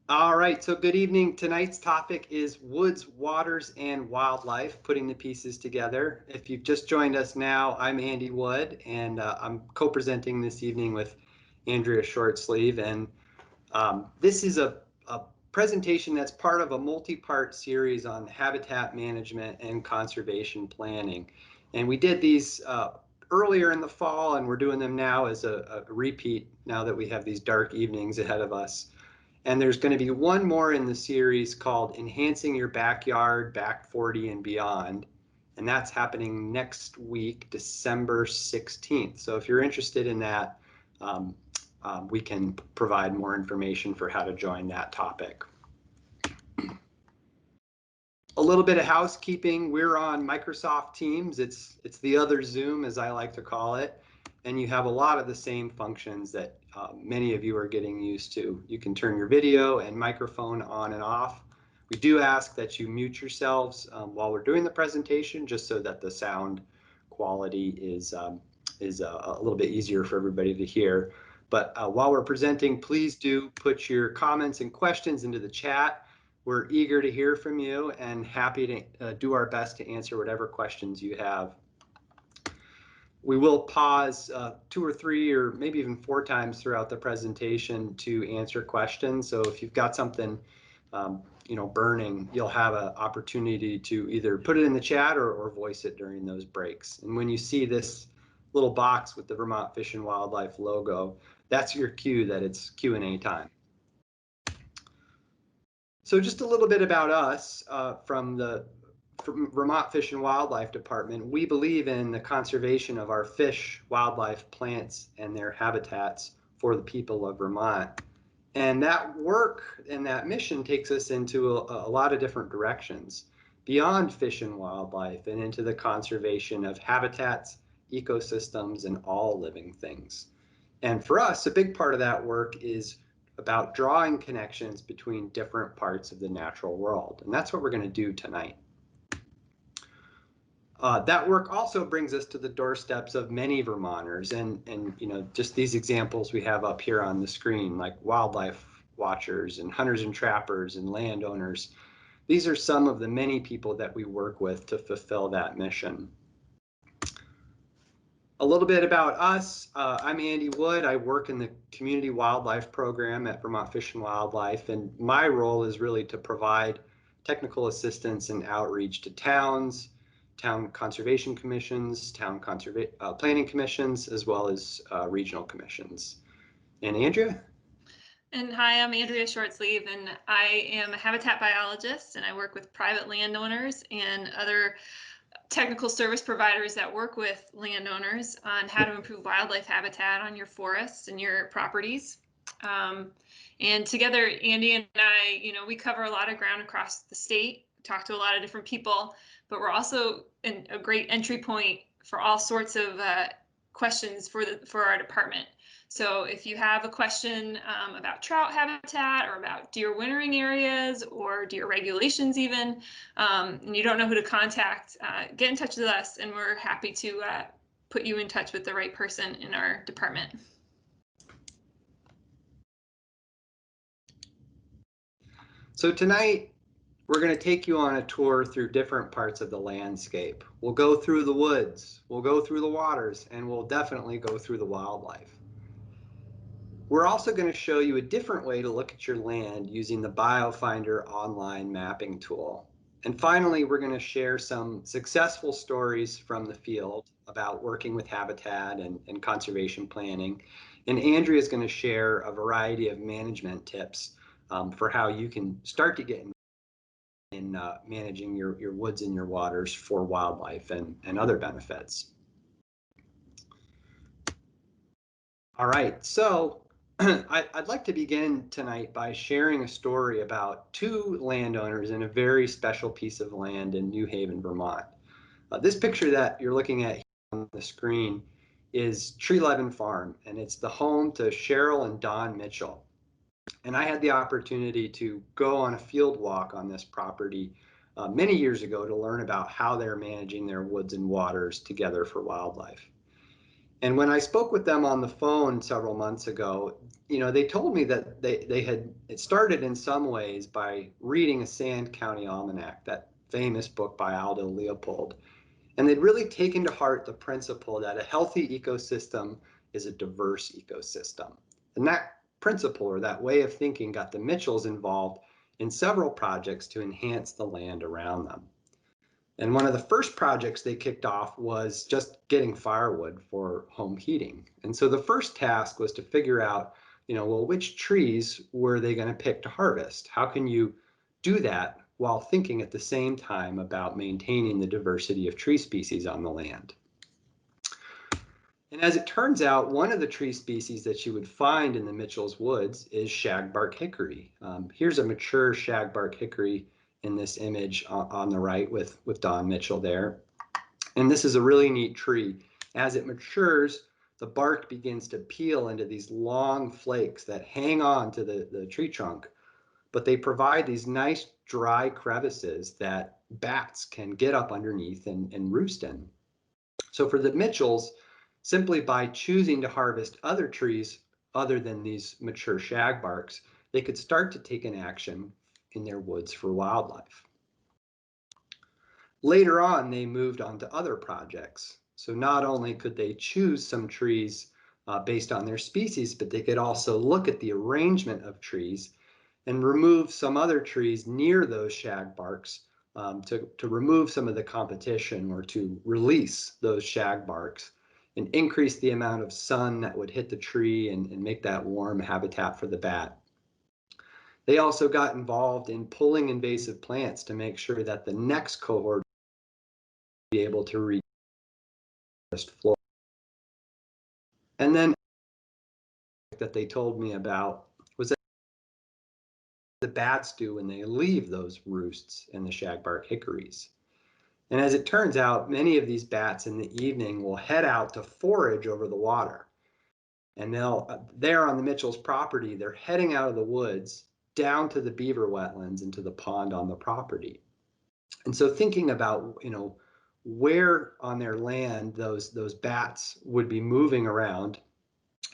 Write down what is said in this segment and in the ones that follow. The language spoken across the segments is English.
All right, so good evening. Tonight's topic is woods, waters, and wildlife, putting the pieces together. If you've just joined us now, I'm Andy Wood, and I'm co-presenting this evening with Andrea Shortsleeve. And this is a presentation that's part of a multi-part series on habitat management and conservation planning. And we did these earlier in the fall, and we're doing them now as a repeat now that we have these dark evenings ahead of us. And there's going to be one more in the series called Enhancing Your Backyard, Back 40 and Beyond. And that's happening next week, December 16th. So if you're interested in that, we can provide more information for how to join that topic. A little bit of housekeeping. We're on Microsoft Teams. It's the other Zoom, as I like to call it. And you have a lot of the same functions that many of you are getting used to. You can turn your video and microphone on and off. We do ask that you mute yourselves while we're doing the presentation, just so that the sound quality is a little bit easier for everybody to hear. But while we're presenting, please do put your comments and questions into the chat. We're eager to hear from you and happy to do our best to answer whatever questions you have. We will pause 2 or 3 or maybe even 4 times throughout the presentation to answer questions. So if you've got something burning, you'll have an opportunity to either put it in the chat or voice it during those breaks. And when you see this little box with the Vermont Fish and Wildlife logo, that's your cue that it's Q&A time. So just a little bit about us from Vermont Fish and Wildlife Department. We believe in the conservation of our fish, wildlife, plants, and their habitats for the people of Vermont. And that work and that mission takes us into a lot of different directions beyond fish and wildlife and into the conservation of habitats, ecosystems, and all living things. And for us, a big part of that work is about drawing connections between different parts of the natural world. And that's what we're going to do tonight. That work also brings us to the doorsteps of many Vermonters, and just these examples we have up here on the screen, like wildlife watchers and hunters and trappers and landowners. These are some of the many people that we work with to fulfill that mission. A little bit about us. I'm Andy Wood. I work in the Community Wildlife Program at Vermont Fish and Wildlife, and my role is really to provide technical assistance and outreach to towns, town conservation commissions, town planning commissions, as well as regional commissions. And Andrea? And hi, I'm Andrea Shortsleeve, and I am a habitat biologist, and I work with private landowners and other technical service providers that work with landowners on how to improve wildlife habitat on your forests and your properties. And together, Andy and I, we cover a lot of ground across the state, talk to a lot of different people, but we're also a great entry point for all sorts of questions for our department. So if you have a question about trout habitat or about deer wintering areas or deer regulations even, and you don't know who to contact, get in touch with us, and we're happy to put you in touch with the right person in our department. So tonight, we're going to take you on a tour through different parts of the landscape. We'll go through the woods, we'll go through the waters, and we'll definitely go through the wildlife. We're also going to show you a different way to look at your land using the BioFinder online mapping tool. And finally, we're going to share some successful stories from the field about working with habitat and conservation planning. And Andrea is going to share a variety of management tips for how you can start to get in managing your woods and your waters for wildlife and other benefits. All right, so I'd like to begin tonight by sharing a story about 2 landowners in a very special piece of land in New Haven, Vermont. This picture that you're looking at here on the screen is Treleven Farm, and it's the home to Cheryl and Don Mitchell. And I had the opportunity to go on a field walk on this property many years ago to learn about how they're managing their woods and waters together for wildlife. And when I spoke with them on the phone several months ago, they told me that it started in some ways by reading a Sand County Almanac, that famous book by Aldo Leopold. And they'd really taken to heart the principle that a healthy ecosystem is a diverse ecosystem. And that principle, or that way of thinking, got the Mitchells involved in several projects to enhance the land around them. And one of the first projects they kicked off was just getting firewood for home heating. And so the first task was to figure out, well, which trees were they going to pick to harvest? How can you do that while thinking at the same time about maintaining the diversity of tree species on the land? And as it turns out, one of the tree species that you would find in the Mitchell's woods is shagbark hickory. Here's a mature shagbark hickory in this image on the right with Don Mitchell there. And this is a really neat tree. As it matures, the bark begins to peel into these long flakes that hang on to the tree trunk, but they provide these nice dry crevices that bats can get up underneath and roost in. So for the Mitchells, simply by choosing to harvest other trees other than these mature shagbarks, they could start to take an action in their woods for wildlife. Later on, they moved on to other projects. So not only could they choose some trees based on their species, but they could also look at the arrangement of trees and remove some other trees near those shagbarks to remove some of the competition, or to release those shagbarks and increase the amount of sun that would hit the tree and make that warm habitat for the bat. They also got involved in pulling invasive plants to make sure that the next cohort would be able to reach flora. And then that they told me about was that the bats do when they leave those roosts in the shagbark hickories. And as it turns out, many of these bats in the evening will head out to forage over the water. And there on the Mitchell's property, they're heading out of the woods down to the beaver wetlands and to the pond on the property. And so thinking about, where on their land those bats would be moving around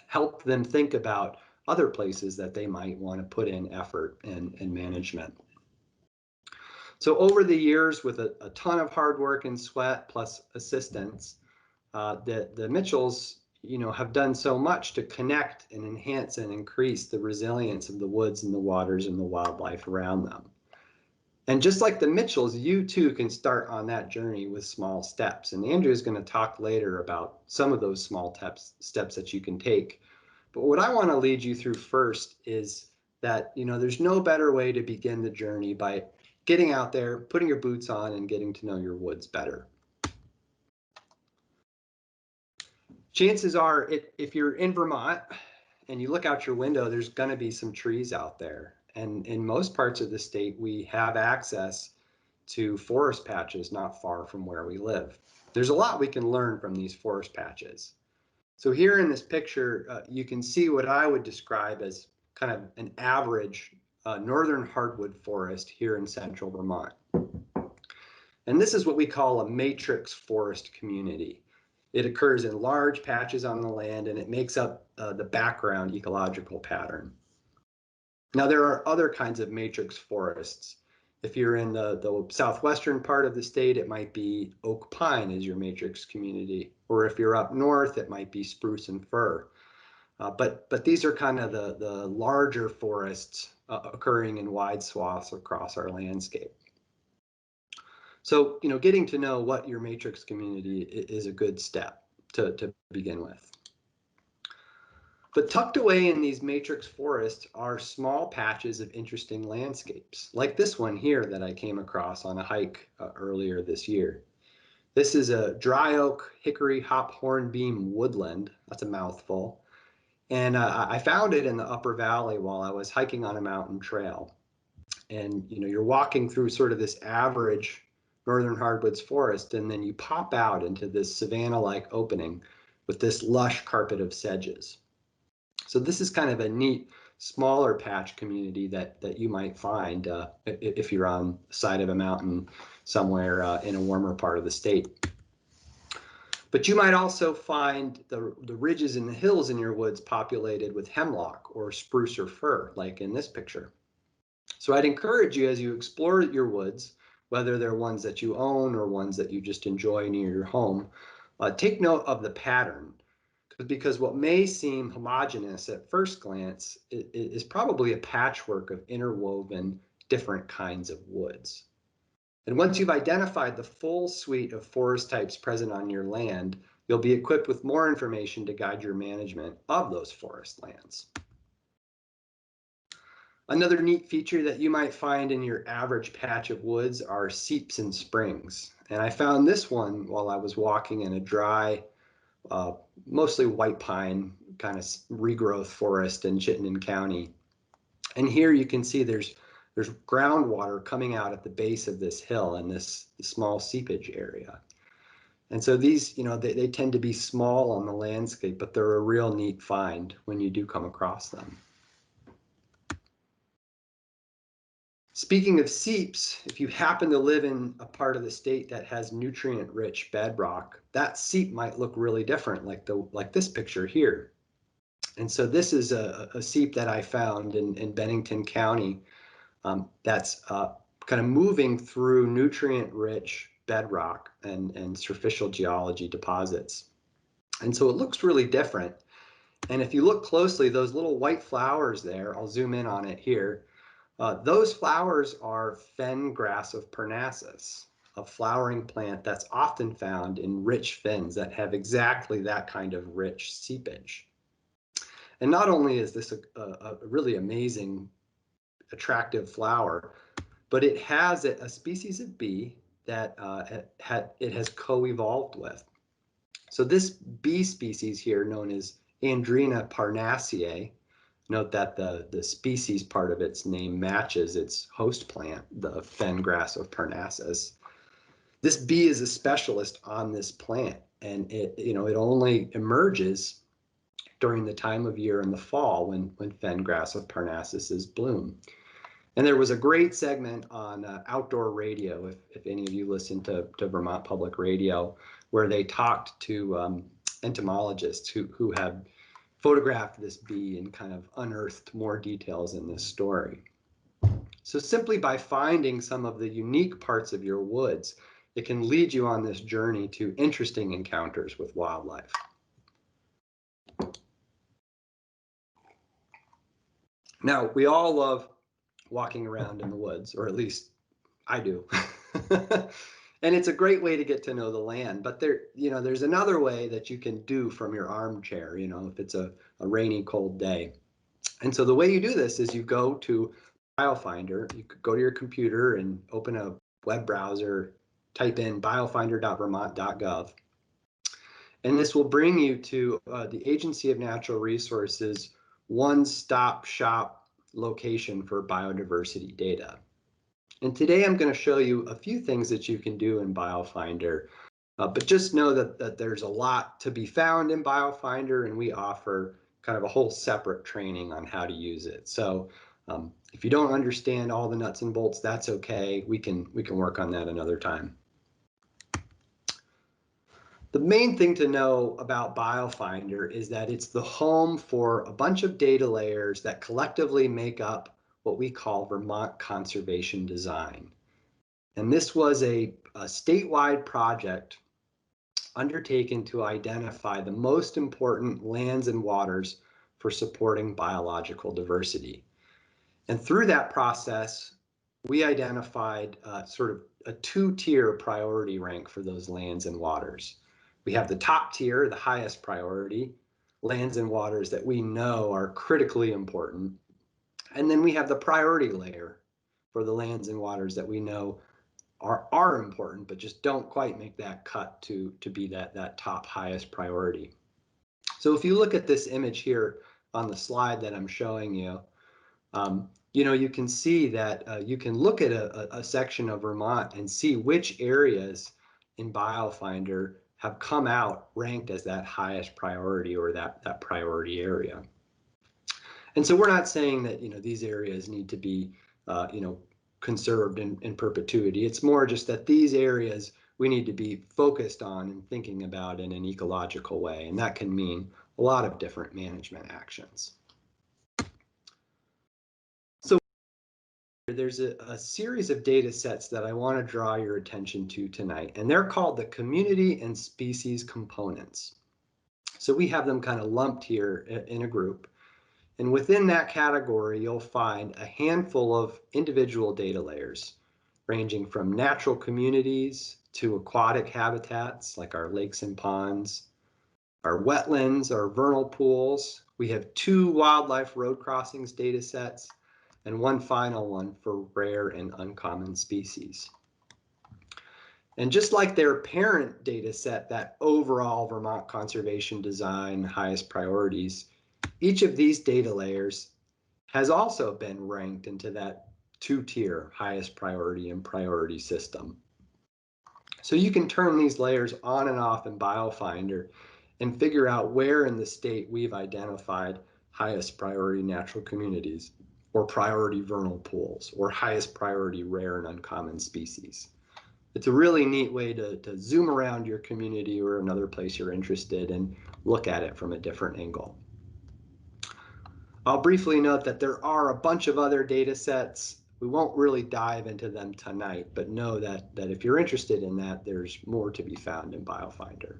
helped them think about other places that they might want to put in effort and management. So over the years, with a ton of hard work and sweat plus assistance, the Mitchells, have done so much to connect and enhance and increase the resilience of the woods and the waters and the wildlife around them. And just like the Mitchells, you too can start on that journey with small steps. And Andrew is going to talk later about some of those small steps that you can take. But what I want to lead you through first is that, there's no better way to begin the journey by getting out there, putting your boots on, and getting to know your woods better. Chances are, if you're in Vermont and you look out your window, there's going to be some trees out there. And in most parts of the state, we have access to forest patches not far from where we live. There's a lot we can learn from these forest patches. So here in this picture, you can see what I would describe as kind of an average northern hardwood forest here in central Vermont. And this is what we call a matrix forest community. It occurs in large patches on the land, and it makes up the background ecological pattern. Now, there are other kinds of matrix forests. If you're in the southwestern part of the state, it might be oak pine as your matrix community. Or if you're up north, it might be spruce and fir. But these are kind of the larger forests occurring in wide swaths across our landscape. So, getting to know what your matrix community is a good step to begin with. But tucked away in these matrix forests are small patches of interesting landscapes, like this one here that I came across on a hike earlier this year. This is a dry oak hickory hop hornbeam woodland. That's a mouthful. And I found it in the upper valley while I was hiking on a mountain trail. And you're walking through sort of this average northern hardwoods forest, and then you pop out into this savanna-like opening with this lush carpet of sedges. So this is kind of a neat, smaller patch community that you might find if you're on the side of a mountain somewhere in a warmer part of the state. But you might also find the ridges and the hills in your woods populated with hemlock or spruce or fir, like in this picture. So I'd encourage you as you explore your woods, whether they're ones that you own or ones that you just enjoy near your home, take note of the pattern, because what may seem homogeneous at first glance is probably a patchwork of interwoven different kinds of woods. And once you've identified the full suite of forest types present on your land, you'll be equipped with more information to guide your management of those forest lands. Another neat feature that you might find in your average patch of woods are seeps and springs. And I found this one while I was walking in a dry, mostly white pine kind of regrowth forest in Chittenden County. And here you can see there's groundwater coming out at the base of this hill in this small seepage area. And so these, they tend to be small on the landscape, but they're a real neat find when you do come across them. Speaking of seeps, if you happen to live in a part of the state that has nutrient-rich bedrock, that seep might look really different, like this picture here. And so this is a seep that I found in Bennington County that's kind of moving through nutrient-rich bedrock and superficial geology deposits. And so it looks really different. And if you look closely, those little white flowers there, I'll zoom in on it here, those flowers are fen grass of Parnassus, a flowering plant that's often found in rich fens that have exactly that kind of rich seepage. And not only is this a really amazing, attractive flower, but it has a species of bee that it has co-evolved with. So this bee species here, known as Andrena parnassiae, note that the species part of its name matches its host plant, the fen grass of Parnassus. This bee is a specialist on this plant, and it only emerges during the time of year in the fall when fen grass of Parnassus is bloom. And there was a great segment on outdoor radio, if any of you listen to Vermont Public Radio, where they talked to entomologists who have photographed this bee and kind of unearthed more details in this story. So simply by finding some of the unique parts of your woods, it can lead you on this journey to interesting encounters with wildlife. Now, we all love walking around in the woods, or at least I do. And it's a great way to get to know the land, but there's another way that you can do from your armchair, if it's a rainy, cold day. And so the way you do this is you go to BioFinder, you could go to your computer and open a web browser, type in biofinder.vermont.gov. And this will bring you to the Agency of Natural Resources one-stop shop location for biodiversity data. And today I'm going to show you a few things that you can do in BioFinder, but just know that there's a lot to be found in BioFinder, and we offer kind of a whole separate training on how to use it. So if you don't understand all the nuts and bolts, that's okay. We can work on that another time. The main thing to know about BioFinder is that it's the home for a bunch of data layers that collectively make up what we call Vermont conservation design. And this was a statewide project undertaken to identify the most important lands and waters for supporting biological diversity. And through that process, we identified sort of a two-tier priority rank for those lands and waters. We have the top tier, the highest priority, lands and waters that we know are critically important. And then we have the priority layer for the lands and waters that we know are important, but just don't quite make that cut to be that top highest priority. So if you look at this image here on the slide that I'm showing you, you can see that you can look at a section of Vermont and see which areas in BioFinder have come out ranked as that highest priority or that priority area. And so we're not saying that these areas need to be conserved in perpetuity. It's more just that these areas we need to be focused on and thinking about in an ecological way. And that can mean a lot of different management actions. So there's a series of data sets that I want to draw your attention to tonight, and they're called the community and species components. So we have them kind of lumped here in a group. And within that category, you'll find a handful of individual data layers, ranging from natural communities to aquatic habitats like our lakes and ponds, our wetlands, our vernal pools. We have 2 wildlife road crossings data sets and one final one for rare and uncommon species. And just like their parent data set, that overall Vermont conservation design highest priorities, each of these data layers has also been ranked into that 2-tier highest priority and priority system. So you can turn these layers on and off in BioFinder and figure out where in the state we've identified highest priority natural communities, or priority vernal pools, or highest priority rare and uncommon species. It's a really neat way to zoom around your community or another place you're interested and look at it from a different angle. I'll briefly note that there are a bunch of other data sets. We won't really dive into them tonight, but know that if you're interested in that, there's more to be found in BioFinder.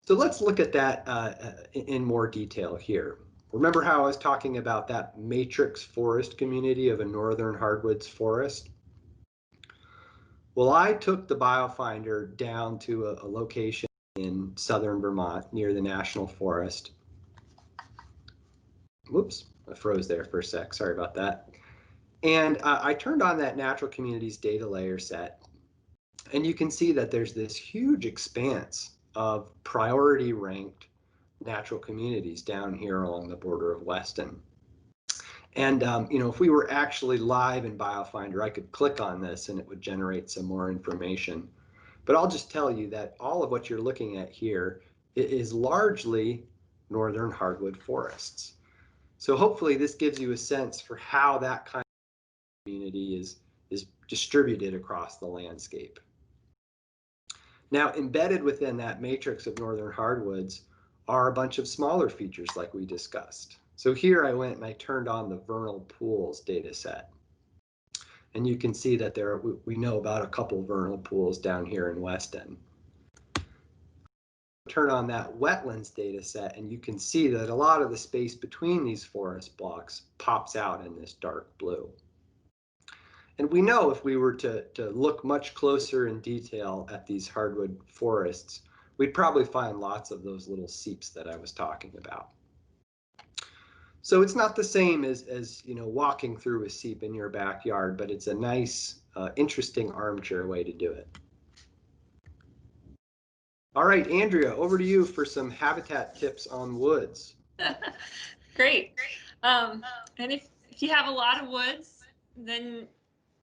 So let's look at that in more detail here. Remember how I was talking about that matrix forest community of a northern hardwoods forest? Well, I took the BioFinder down to a location in southern Vermont near the National Forest. Whoops, I froze there for a sec, sorry about that. And I turned on that natural communities data layer set, and you can see that there's this huge expanse of priority ranked natural communities down here along the border of Weston. And you know, if we were actually live in BioFinder, I could click on this and it would generate some more information. But I'll just tell you that all of what you're looking at here is largely northern hardwood forests. So hopefully this gives you a sense for how that kind of community is distributed across the landscape. Now, embedded within that matrix of northern hardwoods are a bunch of smaller features like we discussed. So here I went and I turned on the Vernal Pools data set. And you can see that we know about a couple vernal pools down here in Weston. Turn on that wetlands data set and you can see that a lot of the space between these forest blocks pops out in this dark blue. And we know if we were to look much closer in detail at these hardwood forests, we'd probably find lots of those little seeps that I was talking about. So it's not the same as you know, walking through a seep in your backyard, but it's a nice, interesting armchair way to do it. All right, Andrea, over to you for some habitat tips on woods. Great. And if you have a lot of woods, then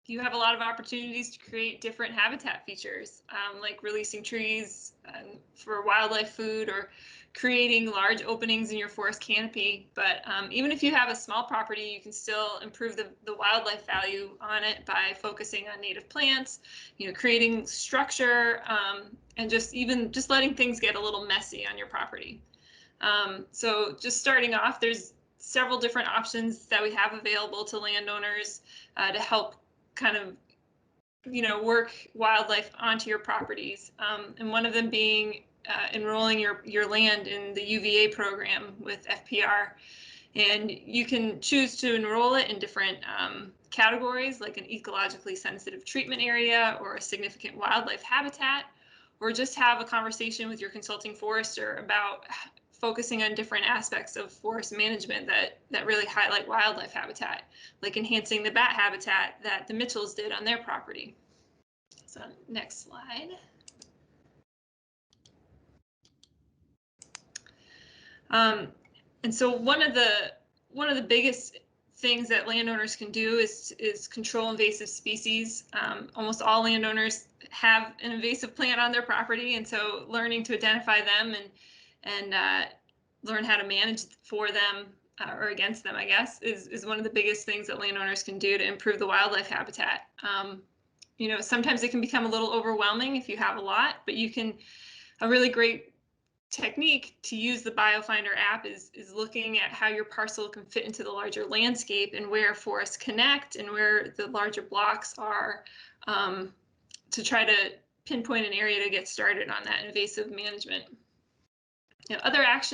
you have a lot of opportunities to create different habitat features, like releasing trees for wildlife food or creating large openings in your forest canopy. But even if you have a small property, you can still improve the wildlife value on it by focusing on native plants, you know, creating structure, and just letting things get a little messy on your property. So just starting off, there's several different options that we have available to landowners to help kind of, you know, work wildlife onto your properties. And one of them being enrolling your land in the UVA program with FPR. And you can choose to enroll it in different categories, like an ecologically sensitive treatment area or a significant wildlife habitat, or just have a conversation with your consulting forester about focusing on different aspects of forest management that really highlight wildlife habitat, like enhancing the bat habitat that the Mitchells did on their property. So next slide. And so one of the biggest things that landowners can do is control invasive species. Almost all landowners have an invasive plant on their property, and so learning to identify them and learn how to manage for them or against them, I guess, is one of the biggest things that landowners can do to improve the wildlife habitat. you know, sometimes it can become a little overwhelming if you have a lot, but a really great technique to use the BioFinder app is looking at how your parcel can fit into the larger landscape and where forests connect and where the larger blocks are, to try to pinpoint an area to get started on that invasive management. You know, other actions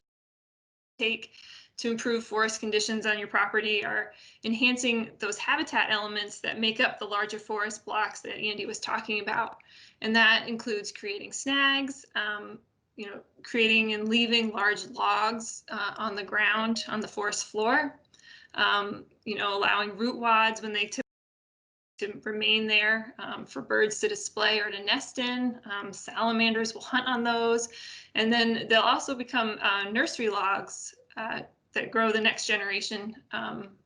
take to improve forest conditions on your property are enhancing those habitat elements that make up the larger forest blocks that Andy was talking about. And that includes creating snags, you know, creating and leaving large logs on the ground, on the forest floor, you know, allowing root wads when they to remain there for birds to display or to nest in. Salamanders will hunt on those. And then they'll also become nursery logs that grow the next generation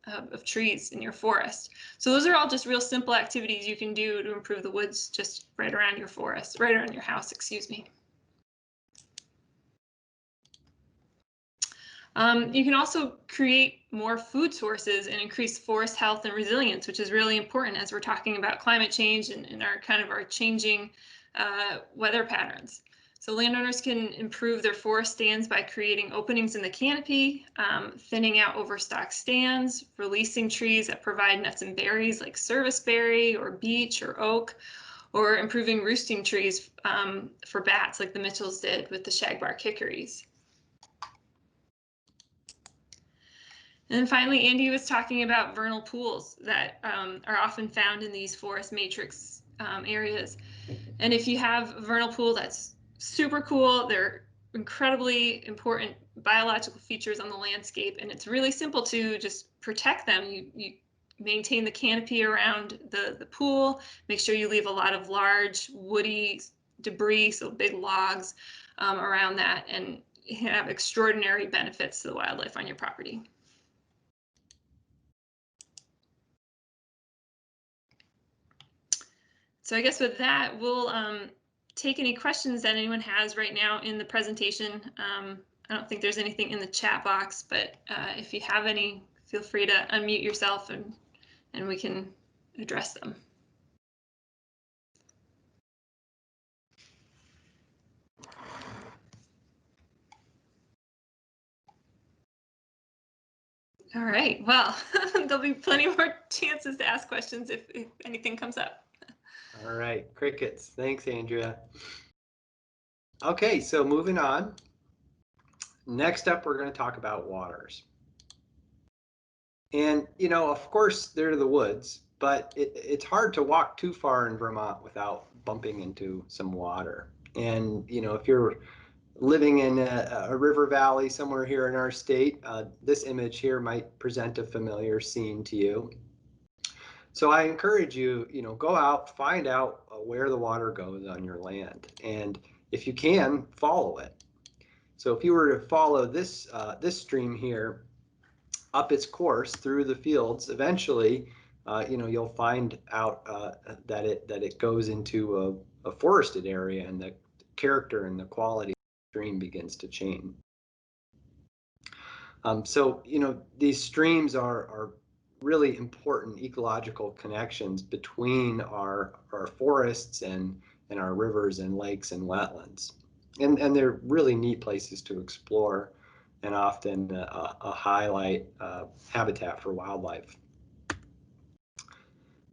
of trees in your forest. So those are all just real simple activities you can do to improve the woods just right around your forest, right around your house, excuse me. You can also create more food sources and increase forest health and resilience, which is really important as we're talking about climate change and our changing weather patterns. So landowners can improve their forest stands by creating openings in the canopy, thinning out overstocked stands, releasing trees that provide nuts and berries like serviceberry or beech or oak, or improving roosting trees for bats like the Mitchells did with the shagbark hickories. And then finally, Andy was talking about vernal pools that are often found in these forest matrix areas. And if you have a vernal pool, that's super cool. They're incredibly important biological features on the landscape, and it's really simple to just protect them. You maintain the canopy around the pool, make sure you leave a lot of large woody debris, so big logs around that, and you have extraordinary benefits to the wildlife on your property. So I guess with that, we'll take any questions that anyone has right now in the presentation. I don't think there's anything in the chat box, but if you have any, feel free to unmute yourself and we can address them. All right, well, there'll be plenty more chances to ask questions if anything comes up. All right, crickets. Thanks, Andrea. Okay, so moving on. Next up, we're going to talk about waters. And, you know, of course, they're the woods, but it's hard to walk too far in Vermont without bumping into some water. And, you know, if you're living in a river valley somewhere here in our state, this image here might present a familiar scene to you. So I encourage you, you know, go out, find out where the water goes on your land, and if you can, follow it. So if you were to follow this this stream here up its course through the fields, eventually, you know, you'll find out that it goes into a forested area, and the character and the quality of the stream begins to change. So, you know, these streams are really important ecological connections between our forests and our rivers and lakes and wetlands. And they're really neat places to explore, and often a highlight habitat for wildlife.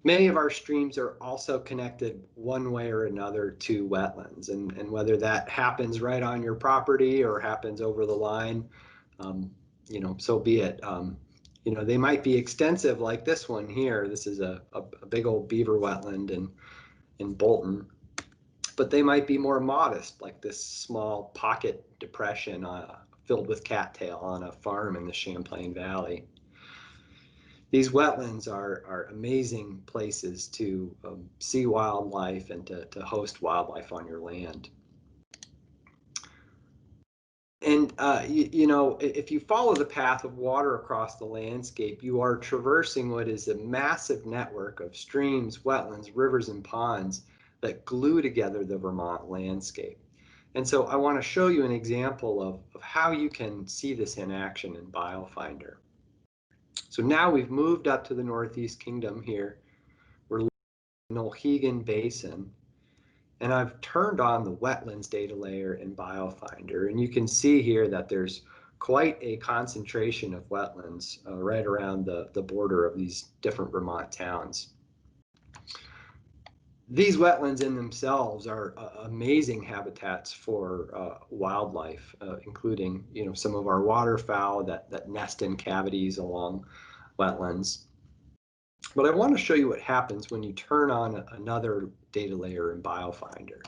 Many of our streams are also connected one way or another to wetlands, and whether that happens right on your property or happens over the line, you know, so be it. You know, they might be extensive like this one here. This is a big old beaver wetland in Bolton, but they might be more modest, like this small pocket depression filled with cattail on a farm in the Champlain Valley. These wetlands are amazing places to see wildlife and to host wildlife on your land. And, you know, if you follow the path of water across the landscape, you are traversing what is a massive network of streams, wetlands, rivers, and ponds that glue together the Vermont landscape. And so I want to show you an example of how you can see this in action in BioFinder. So now we've moved up to the Northeast Kingdom here. We're Nolhegan Basin, and I've turned on the wetlands data layer in BioFinder, and you can see here that there's quite a concentration of wetlands right around the border of these different Vermont towns. These wetlands in themselves are amazing habitats for wildlife, including some of our waterfowl that nest in cavities along wetlands. But I want to show you what happens when you turn on another data layer in BioFinder.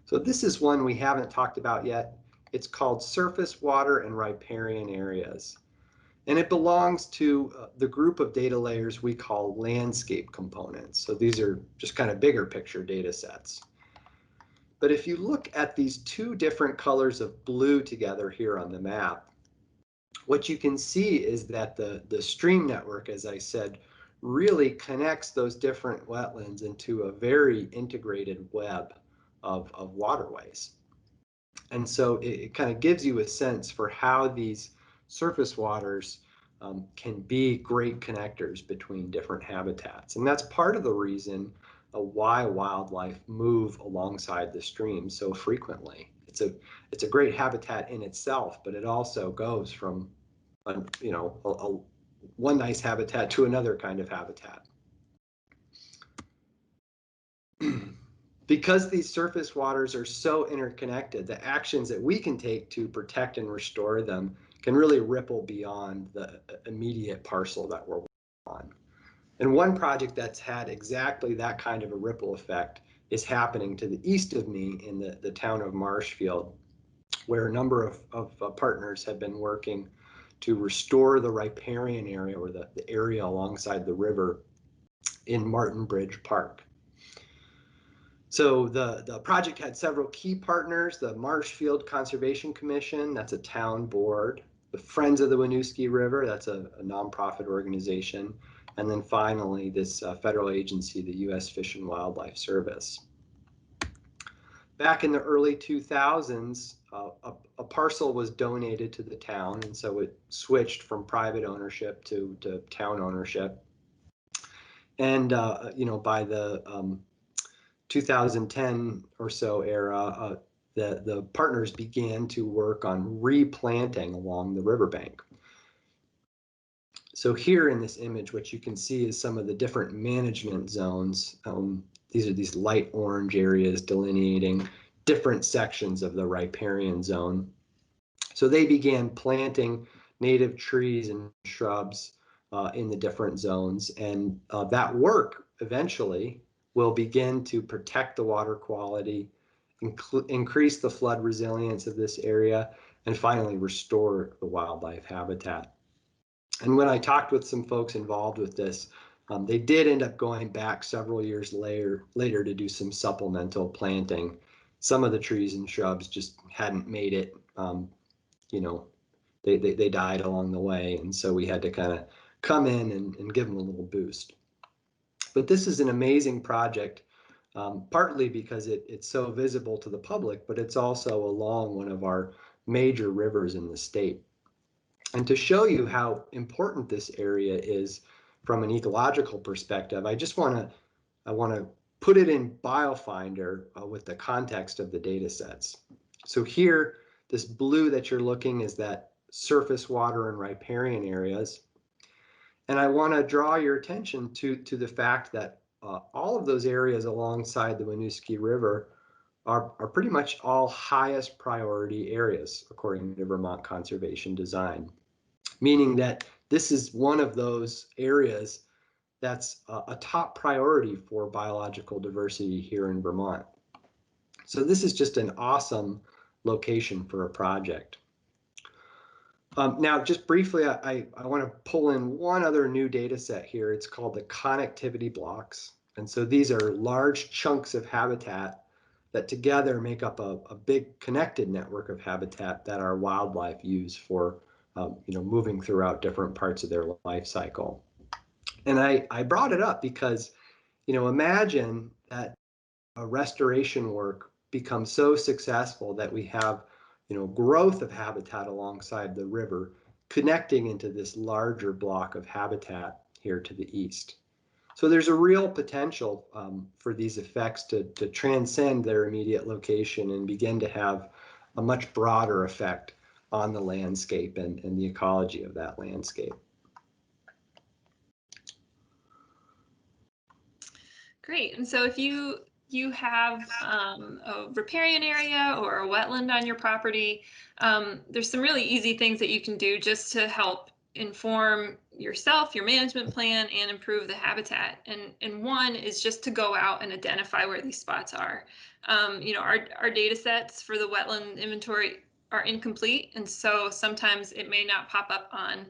So this is one we haven't talked about yet. It's called Surface Water and Riparian Areas. And it belongs to the group of data layers we call landscape components. So these are just kind of bigger picture data sets. But if you look at these two different colors of blue together here on the map, what you can see is that the stream network, as I said, really connects those different wetlands into a very integrated web of waterways. And so it kind of gives you a sense for how these surface waters can be great connectors between different habitats. And that's part of the reason why wildlife move alongside the stream so frequently. It's a great habitat in itself, but it also goes from one nice habitat to another kind of habitat. Because these surface waters are so interconnected, the actions that we can take to protect and restore them can really ripple beyond the immediate parcel that we're on. And one project that's had exactly that kind of a ripple effect is happening to the east of me in the town of Marshfield, where a number of partners have been working to restore the riparian area, or the area alongside the river in Martin Bridge Park. So the project had several key partners: the Marshfield Conservation Commission, that's a town board; the Friends of the Winooski River, that's a nonprofit organization; and then finally this federal agency, the U.S. Fish and Wildlife Service. Back in the early 2000s, a parcel was donated to the town, and so it switched from private ownership to town ownership. And by the 2010 or so era, the partners began to work on replanting along the riverbank. So here in this image, what you can see is some of the different management zones. These are these light orange areas delineating different sections of the riparian zone. So they began planting native trees and shrubs in the different zones, and that work eventually will begin to protect the water quality, increase the flood resilience of this area, and finally restore the wildlife habitat. And when I talked with some folks involved with this, they did end up going back several years later to do some supplemental planting. Some of the trees and shrubs just hadn't made it. They died along the way, and so we had to kind of come in and give them a little boost. But this is an amazing project, partly because it's so visible to the public, but it's also along one of our major rivers in the state. And to show you how important this area is from an ecological perspective, I want to put it in BioFinder with the context of the data sets. So here, this blue that you're looking is that surface water and riparian areas. And I want to draw your attention to the fact that all of those areas alongside the Winooski River are pretty much all highest priority areas according to Vermont Conservation Design, meaning that this is one of those areas that's a top priority for biological diversity here in Vermont. So this is just an awesome location for a project. Now, just briefly, I want to pull in one other new data set here. It's called the connectivity blocks. And so these are large chunks of habitat that together make up a big connected network of habitat that our wildlife use for moving throughout different parts of their life cycle. And I brought it up because, imagine that a restoration work becomes so successful that we have growth of habitat alongside the river connecting into this larger block of habitat here to the east. So there's a real potential for these effects to transcend their immediate location and begin to have a much broader effect on the landscape and the ecology of that landscape. Great. And so if you have a riparian area or a wetland on your property, there's some really easy things that you can do just to help inform yourself, your management plan, and improve the habitat. And one is just to go out and identify where these spots are. You know, our data sets for the wetland inventory are incomplete, and so sometimes it may not pop up on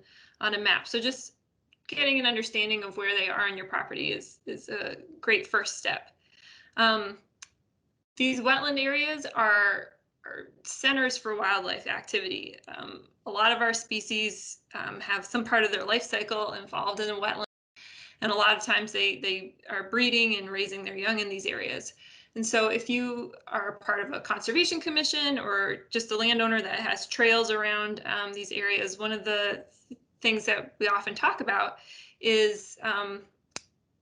a map. So just getting an understanding of where they are on your property is a great first step. These wetland areas are centers for wildlife activity. A lot of our species have some part of their life cycle involved in a wetland, and a lot of times they are breeding and raising their young in these areas. And so if you are part of a conservation commission or just a landowner that has trails around these areas, one of the things that we often talk about is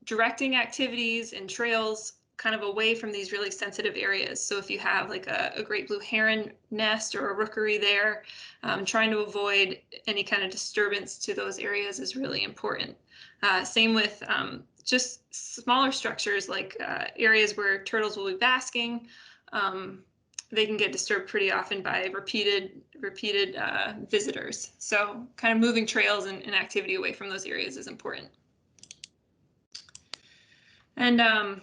directing activities and trails kind of away from these really sensitive areas. So if you have like a great blue heron nest or a rookery there, trying to avoid any kind of disturbance to those areas is really important. Same with just smaller structures like areas where turtles will be basking. They can get disturbed pretty often by repeated visitors. So kind of moving trails and activity away from those areas is important. And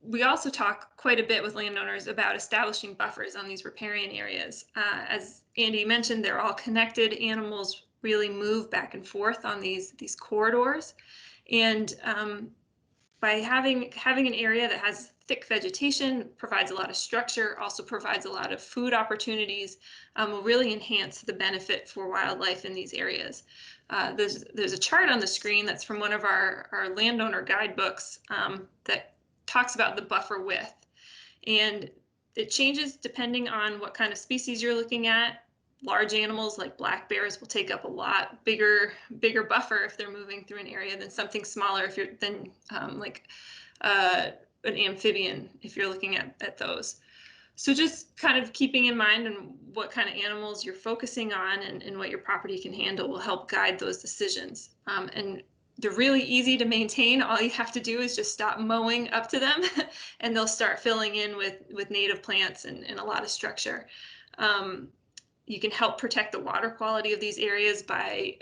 we also talk quite a bit with landowners about establishing buffers on these riparian areas. As Andy mentioned, they're all connected. Animals really move back and forth on these corridors. And by having an area that has thick vegetation, provides a lot of structure, also provides a lot of food opportunities, will really enhance the benefit for wildlife in these areas. There's a chart on the screen that's from one of our landowner guidebooks that talks about the buffer width. And it changes depending on what kind of species you're looking at. Large animals like black bears will take up a lot bigger buffer if they're moving through an area than something smaller if you're like an amphibian if you're looking at those. So just kind of keeping in mind and what kind of animals you're focusing on and what your property can handle will help guide those decisions. And they're really easy to maintain. All you have to do is just stop mowing up to them and they'll start filling in with native plants and a lot of structure. You can help protect the water quality of these areas by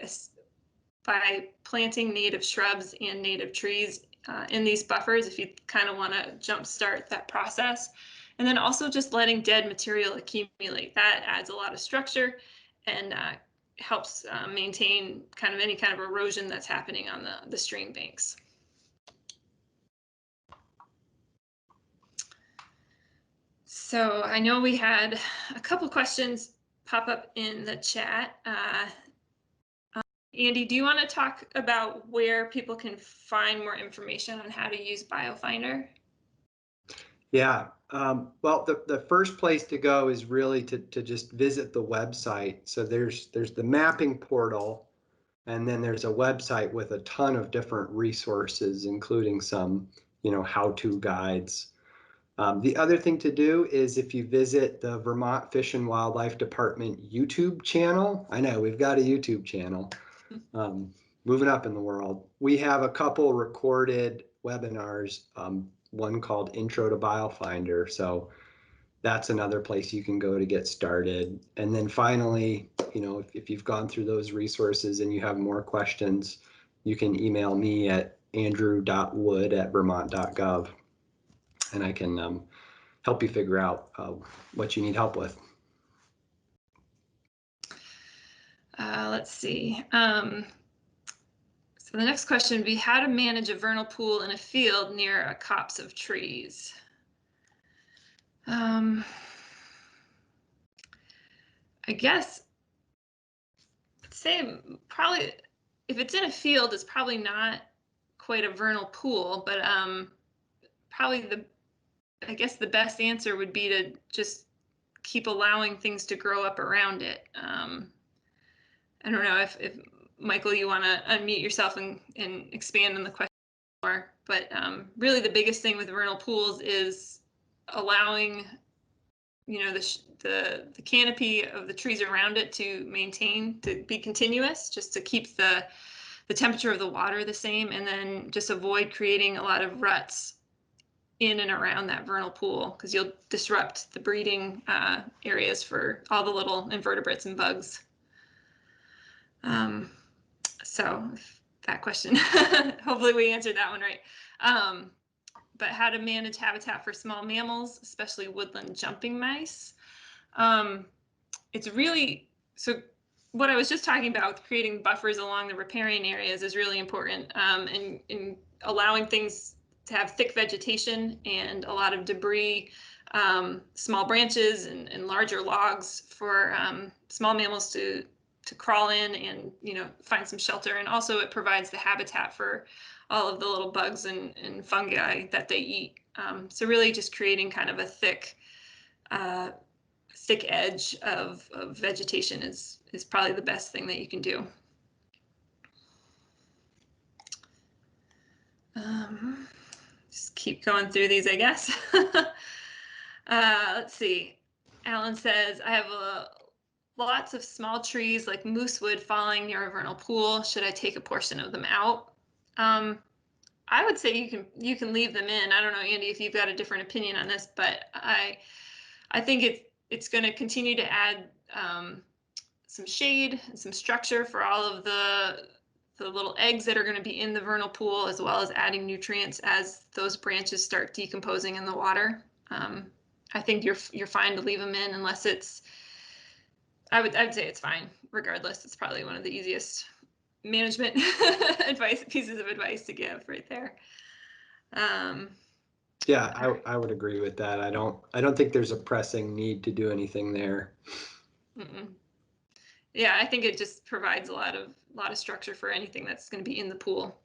planting native shrubs and native trees in these buffers if you kind of want to jumpstart that process. And then also just letting dead material accumulate. That adds a lot of structure and helps maintain kind of any kind of erosion that's happening on the stream banks. So I know we had a couple questions pop up in the chat. Andy, do you want to talk about where people can find more information on how to use BioFinder? Yeah, well, the first place to go is really to just visit the website. So there's the mapping portal, and then there's a website with a ton of different resources, including some, how-to guides. The other thing to do is if you visit the Vermont Fish and Wildlife Department YouTube channel. I know we've got a YouTube channel, moving up in the world. We have a couple recorded webinars, one called Intro to BioFinder. So that's another place you can go to get started. And then finally, if you've gone through those resources and you have more questions, you can email me at andrew.wood@vermont.gov. and I can help you figure out what you need help with. Let's see. So the next question would be how to manage a vernal pool in a field near a copse of trees. I guess I'd say probably if it's in a field, it's probably not quite a vernal pool, but probably I guess the best answer would be to just keep allowing things to grow up around it. I don't know if Michael, you want to unmute yourself and expand on the question. But really the biggest thing with vernal pools is allowing, you know, the canopy of the trees around it to be continuous, just to keep the temperature of the water the same, and then just avoid creating a lot of ruts in and around that vernal pool, because you'll disrupt the breeding areas for all the little invertebrates and bugs. So that question, hopefully we answered that one right. But how to manage habitat for small mammals, especially woodland jumping mice. It's really, so what I was just talking about with creating buffers along the riparian areas is really important, and in allowing things to have thick vegetation and a lot of debris, small branches and larger logs for small mammals to crawl in and, you know, find some shelter. And also it provides the habitat for all of the little bugs and fungi that they eat. So really just creating kind of a thick edge of vegetation is probably the best thing that you can do. Just keep going through these, I guess. Let's see. Alan says, I have lots of small trees like moosewood falling near a vernal pool. Should I take a portion of them out? I would say you can leave them in. I don't know, Andy, if you've got a different opinion on this, but I think it's going to continue to add some shade and some structure for all of the little eggs that are going to be in the vernal pool, as well as adding nutrients as those branches start decomposing in the water. I think you're fine to leave them in, unless it's, I'd say it's fine regardless. It's probably one of the easiest management pieces of advice to give right there. Yeah, I would agree with that. I don't think there's a pressing need to do anything there. Yeah, I think it just provides a lot of structure for anything that's going to be in the pool.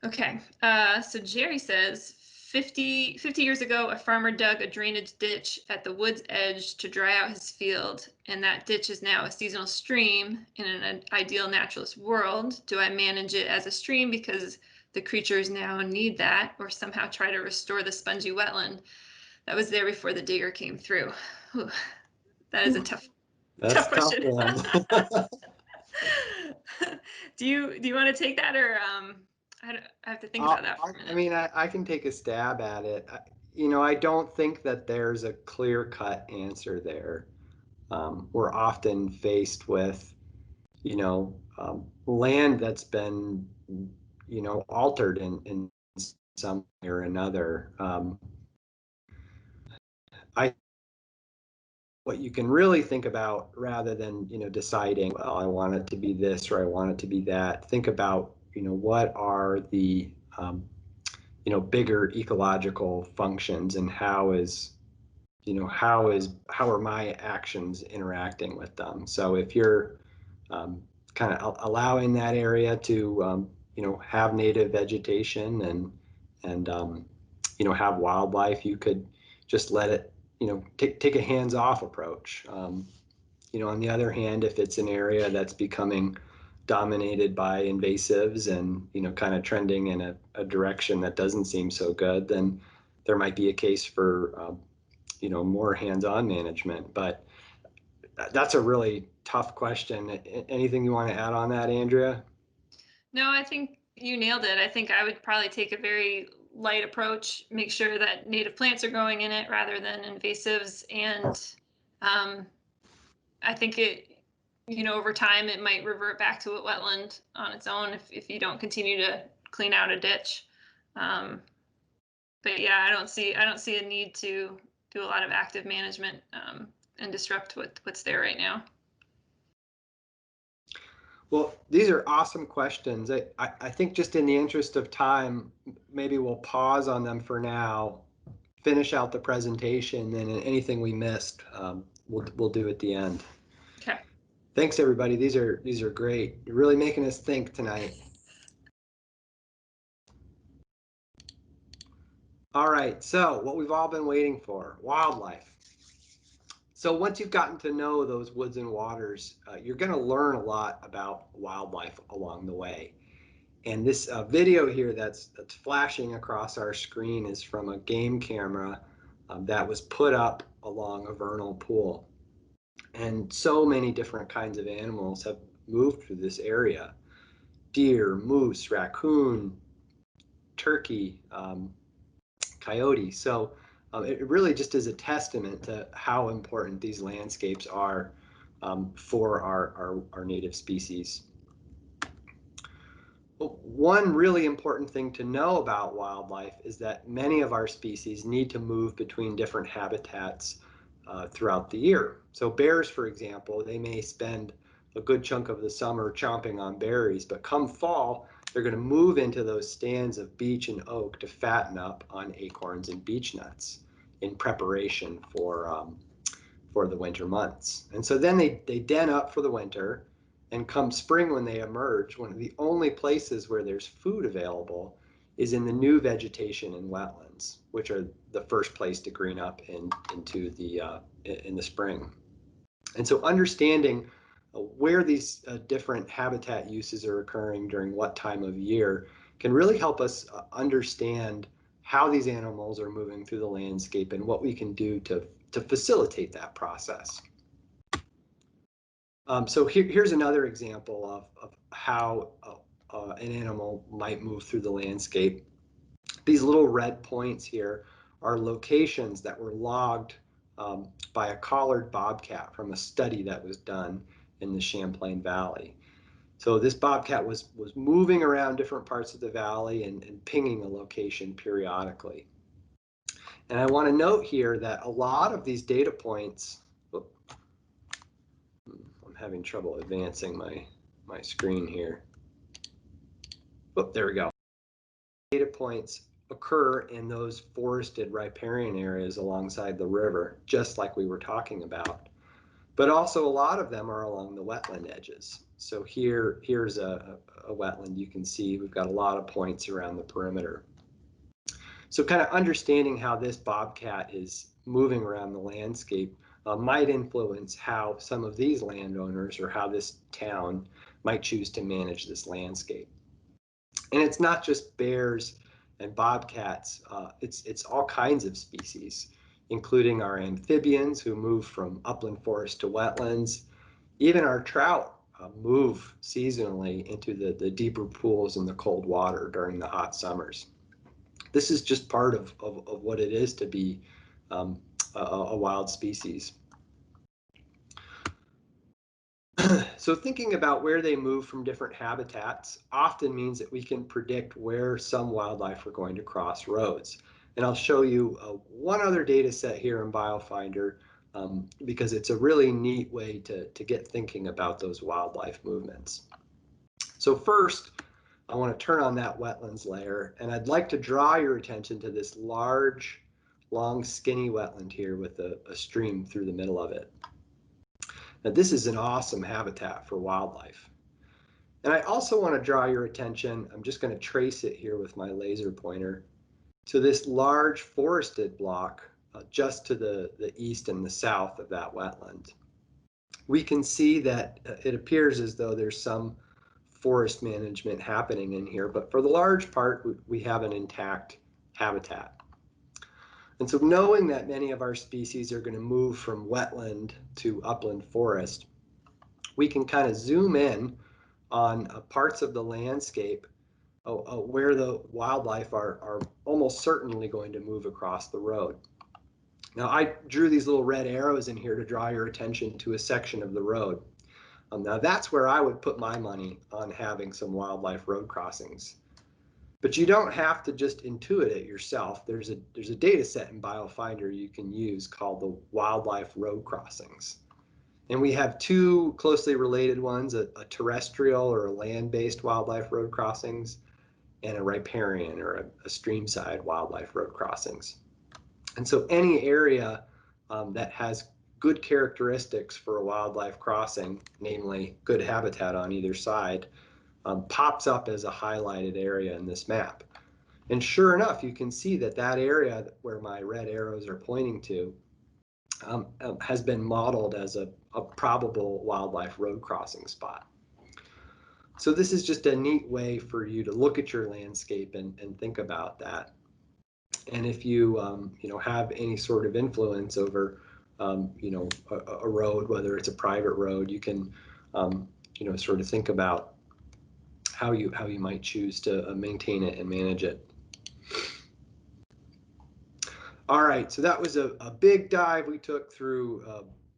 Okay, so Jerry says 50 years ago, a farmer dug a drainage ditch at the wood's edge to dry out his field, and that ditch is now a seasonal stream. In an ideal naturalist world, do I manage it as a stream because the creatures now need that, or somehow try to restore the spongy wetland that was there before the digger came through? Whew. That is a tough question. One. Do you want to take that, or I have to think about that for a minute. I mean, I can take a stab at it. I don't think that there's a clear-cut answer there. We're often faced with, land that's been, altered in some way or another. What you can really think about, rather than, deciding, well, I want it to be this or I want it to be that, think about, what are the, bigger ecological functions, and how are my actions interacting with them? So if you're kind of allowing that area to, have native vegetation and have wildlife, you could just let it, take a hands-off approach. On the other hand, if it's an area that's becoming dominated by invasives and, kind of trending in a direction that doesn't seem so good, then there might be a case for, more hands-on management. But that's a really tough question. Anything you want to add on that, Andrea? No, I think you nailed it. I think I would probably take a very light approach, make sure that native plants are growing in it rather than invasives. And I think over time, it might revert back to a wetland on its own if you don't continue to clean out a ditch. But yeah, I don't see a need to do a lot of active management and disrupt what's there right now. Well, these are awesome questions. I think, just in the interest of time, maybe we'll pause on them for now, finish out the presentation, and anything we missed, we'll do at the end. Okay. Thanks, everybody. These are great. You're really making us think tonight. All right, so what we've all been waiting for, wildlife. So once you've gotten to know those woods and waters, you're going to learn a lot about wildlife along the way. And this video here that's flashing across our screen is from a game camera that was put up along a vernal pool. And so many different kinds of animals have moved through this area. Deer, moose, raccoon, turkey, coyote. So it really just is a testament to how important these landscapes are for our native species. One really important thing to know about wildlife is that many of our species need to move between different habitats throughout the year. So bears, for example, they may spend a good chunk of the summer chomping on berries, but come fall, they're going to move into those stands of beech and oak to fatten up on acorns and beech nuts in preparation for the winter months. And so then they den up for the winter, and come spring when they emerge, one of the only places where there's food available is in the new vegetation in wetlands, which are the first place to green up in the spring. And so understanding where these different habitat uses are occurring during what time of year can really help us understand how these animals are moving through the landscape and what we can do to facilitate that process. So here's another example of how an animal might move through the landscape. These little red points here are locations that were logged by a collared bobcat from a study that was done in the Champlain Valley. So this bobcat was moving around different parts of the valley and pinging a location periodically. And I want to note here that a lot of these data points, I'm having trouble advancing my screen here. Oh, there we go. Data points occur in those forested riparian areas alongside the river, just like we were talking about. But also a lot of them are along the wetland edges. So here's a wetland. You can see we've got a lot of points around the perimeter. So kind of understanding how this bobcat is moving around the landscape might influence how some of these landowners or how this town might choose to manage this landscape. And it's not just bears and bobcats, it's all kinds of species, including our amphibians who move from upland forest to wetlands. Even our trout move seasonally into the deeper pools in the cold water during the hot summers. This is just part of what it is to be a wild species. So thinking about where they move from different habitats often means that we can predict where some wildlife are going to cross roads. And I'll show you one other data set here in BioFinder because it's a really neat way to get thinking about those wildlife movements. So first, I want to turn on that wetlands layer, and I'd like to draw your attention to this large, long, skinny wetland here with a stream through the middle of it. Now, this is an awesome habitat for wildlife. And I also want to draw your attention, I'm just going to trace it here with my laser pointer, to this large forested block just to the east and the south of that wetland. We can see that it appears as though there's some forest management happening in here, but for the large part, we have an intact habitat. And so knowing that many of our species are going to move from wetland to upland forest, we can kind of zoom in on parts of the landscape where the wildlife are almost certainly going to move across the road. Now, I drew these little red arrows in here to draw your attention to a section of the road. Now, that's where I would put my money on having some wildlife road crossings. But you don't have to just intuit it yourself. There's a data set in BioFinder you can use called the wildlife road crossings. And we have two closely related ones, a terrestrial or a land-based wildlife road crossings and a riparian or a streamside wildlife road crossings. And so any area that has good characteristics for a wildlife crossing, namely good habitat on either side, pops up as a highlighted area in this map. And sure enough, you can see that that area where my red arrows are pointing to has been modeled as a probable wildlife road crossing spot. So this is just a neat way for you to look at your landscape and think about that. And if you, have any sort of influence over, a road, whether it's a private road, you can, sort of think about how you might choose to maintain it and manage it. All right, so that was a big dive we took through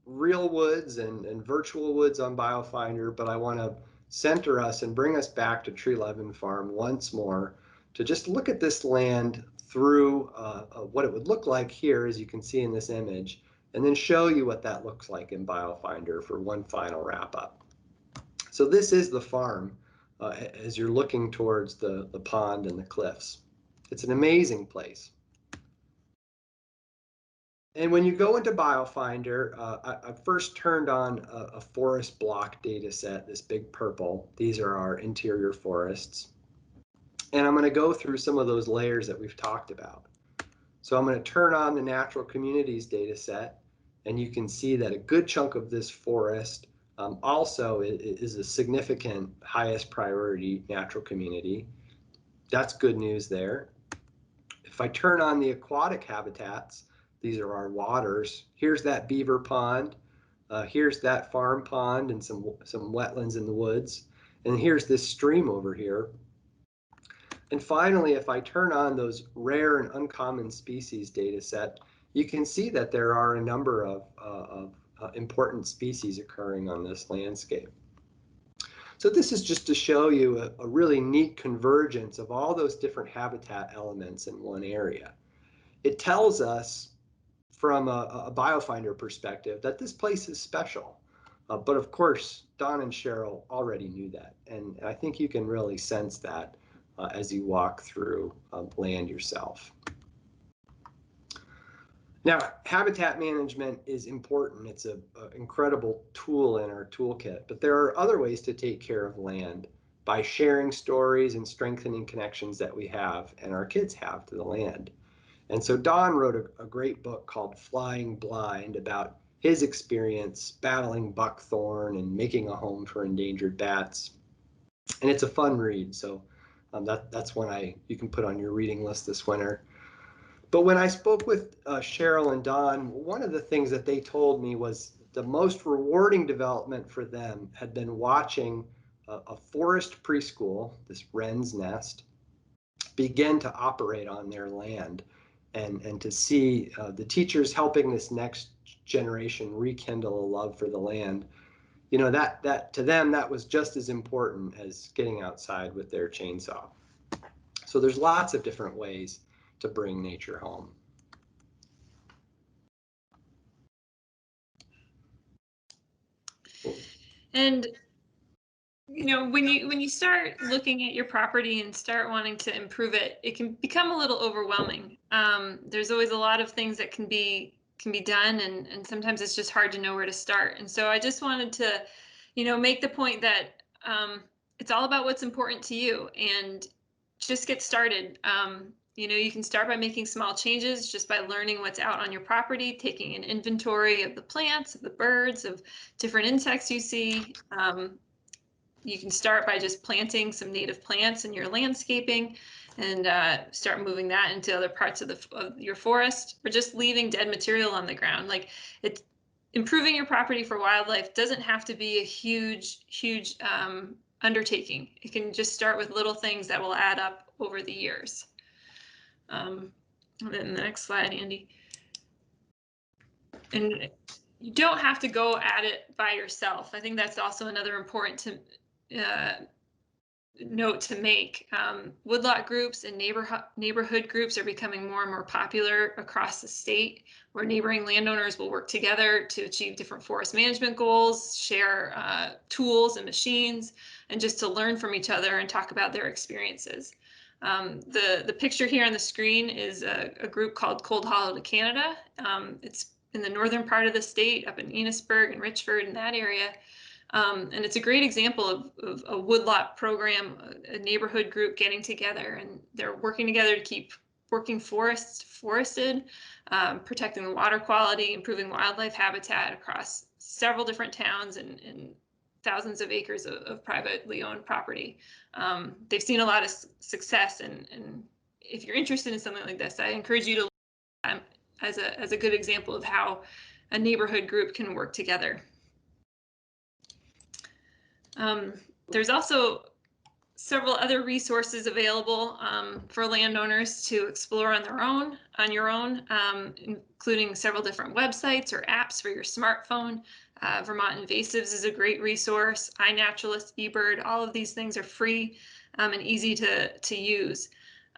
real woods and virtual woods on BioFinder, but I want to center us and bring us back to Treleven Farm once more to just look at this land through what it would look like here, as you can see in this image, and then show you what that looks like in BioFinder for one final wrap up. So this is the farm as you're looking towards the pond and the cliffs. It's an amazing place. And when you go into BioFinder, I first turned on a forest block data set, this big purple. These are our interior forests. And I'm going to go through some of those layers that we've talked about. So I'm going to turn on the natural communities data set, and you can see that a good chunk of this forest also is a significant highest priority natural community. That's good news there. If I turn on the aquatic habitats, these are our waters. Here's that beaver pond. Here's that farm pond and some wetlands in the woods. And here's this stream over here. And finally, if I turn on those rare and uncommon species data set, you can see that there are a number of important species occurring on this landscape. So this is just to show you a really neat convergence of all those different habitat elements in one area. It tells us from a BioFinder perspective that this place is special. But of course, Don and Cheryl already knew that. And I think you can really sense that as you walk through land yourself. Now, habitat management is important. It's an incredible tool in our toolkit, but there are other ways to take care of land by sharing stories and strengthening connections that we have and our kids have to the land. And so Don wrote a great book called Flying Blind about his experience battling buckthorn and making a home for endangered bats. And it's a fun read, so that's one you can put on your reading list this winter. But when I spoke with Cheryl and Don, one of the things that they told me was the most rewarding development for them had been watching a forest preschool, this Wren's Nest, begin to operate on their land, and to see the teachers helping this next generation rekindle a love for the land. You know, that to them, that was just as important as getting outside with their chainsaw. So there's lots of different ways to bring nature home. And when you start looking at your property and start wanting to improve it, it can become a little overwhelming. There's always a lot of things that can be done, and sometimes it's just hard to know where to start. And so I just wanted to, make the point that it's all about what's important to you, and just get started. You can start by making small changes, just by learning what's out on your property, taking an inventory of the plants, of the birds, of different insects you see. You can start by just planting some native plants in your landscaping and start moving that into other parts of your forest, or just leaving dead material on the ground. Like, it's improving your property for wildlife doesn't have to be a huge undertaking. It can just start with little things that will add up over the years. And then the next slide, Andy. And you don't have to go at it by yourself. I think that's also another important note to make. Woodlot groups and neighborhood groups are becoming more and more popular across the state, where neighboring landowners will work together to achieve different forest management goals, share tools and machines, and just to learn from each other and talk about their experiences. The picture here on the screen is a group called Cold Hollow to Canada. It's in the northern part of the state, up in Enosburg and Richford, in that area. And it's a great example of a woodlot program, a neighborhood group getting together, and they're working together to keep working forests forested, protecting the water quality, improving wildlife habitat across several different towns and thousands of acres of privately owned property. They've seen a lot of success, and if you're interested in something like this, I encourage you to look as a good example of how a neighborhood group can work together. There's also several other resources available for landowners to explore on your own, including several different websites or apps for your smartphone. Vermont Invasives is a great resource. iNaturalist, eBird, all of these things are free and easy to use.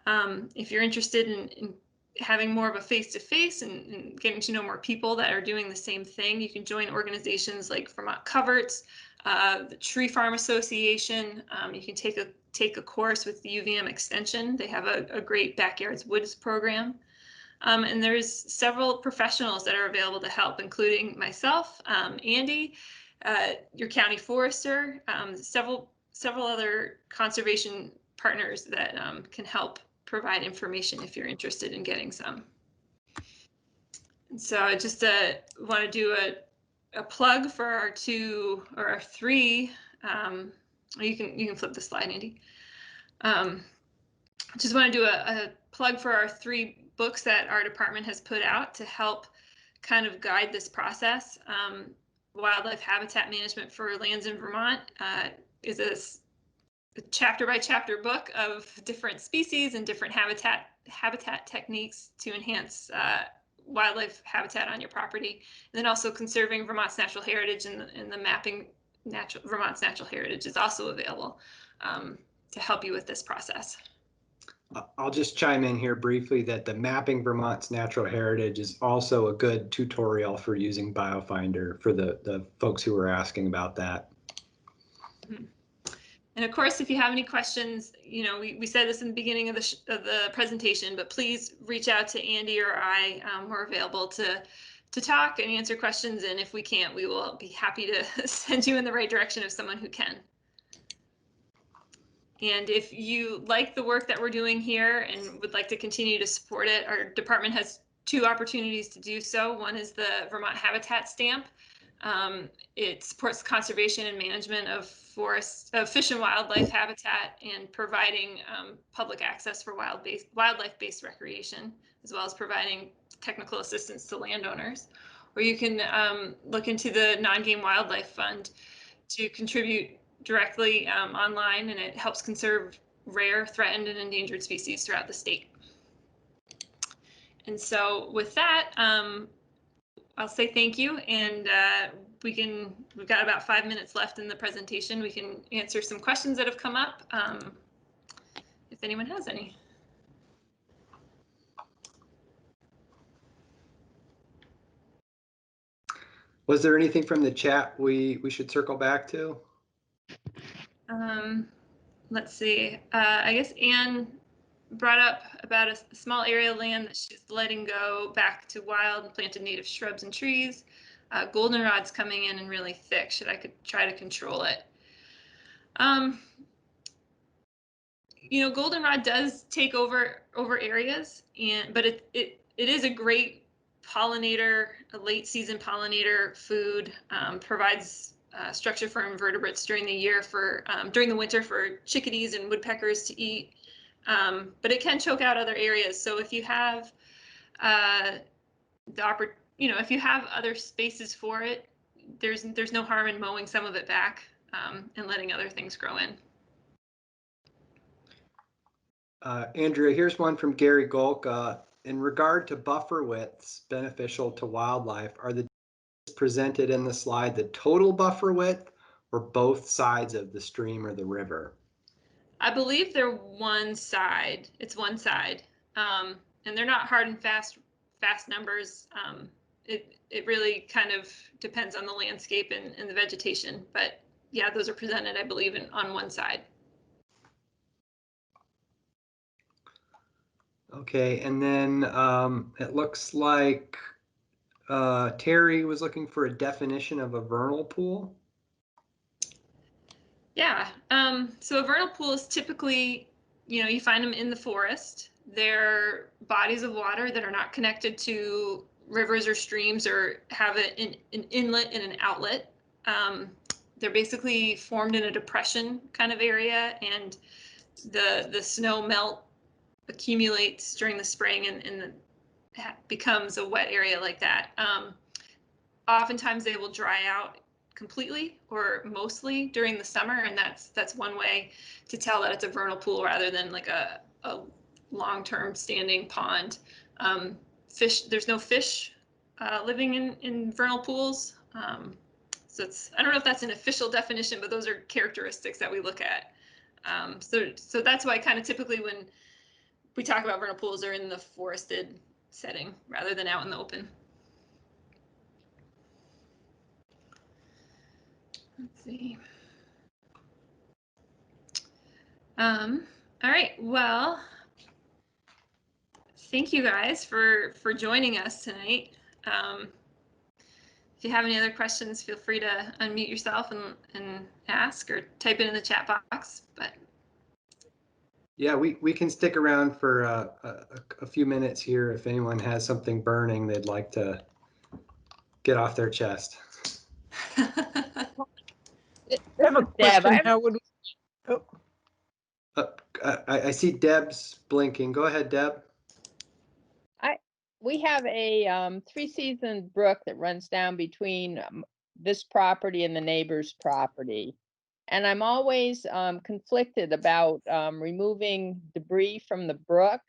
If you're interested in having more of a face-to-face and getting to know more people that are doing the same thing, you can join organizations like Vermont Coverts, the Tree Farm Association. You can take a course with the UVM Extension. They have a great Backyards Woods program. And there's several professionals that are available to help, including myself, Andy, your county forester, several other conservation partners that can help provide information if you're interested in getting some. And so I just want to do a plug for our three. You can flip the slide, Andy. Just want to do a plug for our 3 books that our department has put out to help kind of guide this process. Wildlife Habitat Management for Lands in Vermont is a chapter by chapter book of different species and different habitat techniques to enhance wildlife habitat on your property. And then also Conserving Vermont's Natural Heritage and the Mapping Vermont's Natural Heritage is also available to help you with this process. I'll just chime in here briefly that the Mapping Vermont's Natural Heritage is also a good tutorial for using BioFinder for the folks who are asking about that. Mm-hmm. And of course, if you have any questions, we said this in the beginning of the presentation, but please reach out to Andy or I. We're available to talk and answer questions. And if we can't, we will be happy to send you in the right direction of someone who can. And if you like the work that we're doing here and would like to continue to support it, our department has 2 opportunities to do so. One is the Vermont Habitat Stamp. It supports conservation and management of fish and wildlife habitat and providing public access for wildlife-based recreation, as well as providing technical assistance to landowners. Or you can look into the Non-Game Wildlife Fund to contribute directly online, and it helps conserve rare, threatened, and endangered species throughout the state. And so with that, I'll say thank you, and we've got about 5 minutes left in the presentation. We can answer some questions that have come up, if anyone has any. Was there anything from the chat we should circle back to? Let's see. I guess Anne brought up about a small area of land that she's letting go back to wild and planted native shrubs and trees. Goldenrod's coming in and really thick. Could try to control it? Goldenrod does take over areas, but it is a great pollinator, a late season pollinator food. Provides structure for invertebrates during the winter for chickadees and woodpeckers to eat. But it can choke out other areas. So if you have if you have other spaces for it, there's no harm in mowing some of it back and letting other things grow in. Andrea, here's one from Gary Golka. In regard to buffer widths beneficial to wildlife, are the presented in the slide the total buffer width or both sides of the stream or the river? I believe they're one side. It's one side, and they're not hard and fast numbers. It really kind of depends on the landscape and the vegetation, but yeah, those are presented, I believe, on one side. Okay, and then it looks like Terry was looking for a definition of a vernal pool. Yeah, so a vernal pool is typically, you find them in the forest. They're bodies of water that are not connected to rivers or streams or have an inlet and an outlet. they're basically formed in a depression kind of area, and the snow melt accumulates during the spring and becomes a wet area like that. Oftentimes they will dry out completely or mostly during the summer, and that's one way to tell that it's a vernal pool rather than like a long-term standing pond. There's no fish living in vernal pools. So I don't know if that's an official definition, but those are characteristics that we look at. So that's why kind of typically when we talk about vernal pools, are in the forested setting rather than out in the open. Let's see. All right. Well, thank you guys for joining us tonight. If you have any other questions, feel free to unmute yourself and ask, or type it in the chat box. But yeah, we can stick around for a few minutes here if anyone has something burning they'd like to get off their chest. I have a question. How would we, I see Deb's blinking. Go ahead, Deb. We have a three-season brook that runs down between this property and the neighbor's property. And I'm always conflicted about removing debris from the brook.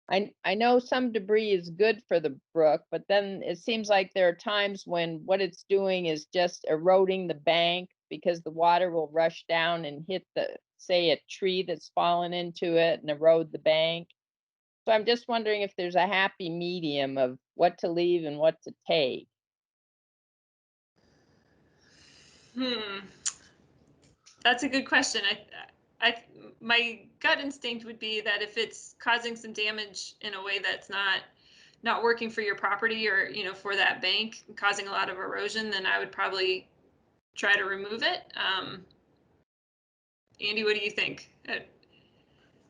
I know some debris is good for the brook, but then it seems like there are times when what it's doing is just eroding the bank, because the water will rush down and hit say a tree that's fallen into it and erode the bank. So I'm just wondering if there's a happy medium of what to leave and what to take. That's a good question. My gut instinct would be that if it's causing some damage in a way that's not working for your property, or for that bank, causing a lot of erosion, then I would probably try to remove it. Andy, what do you think?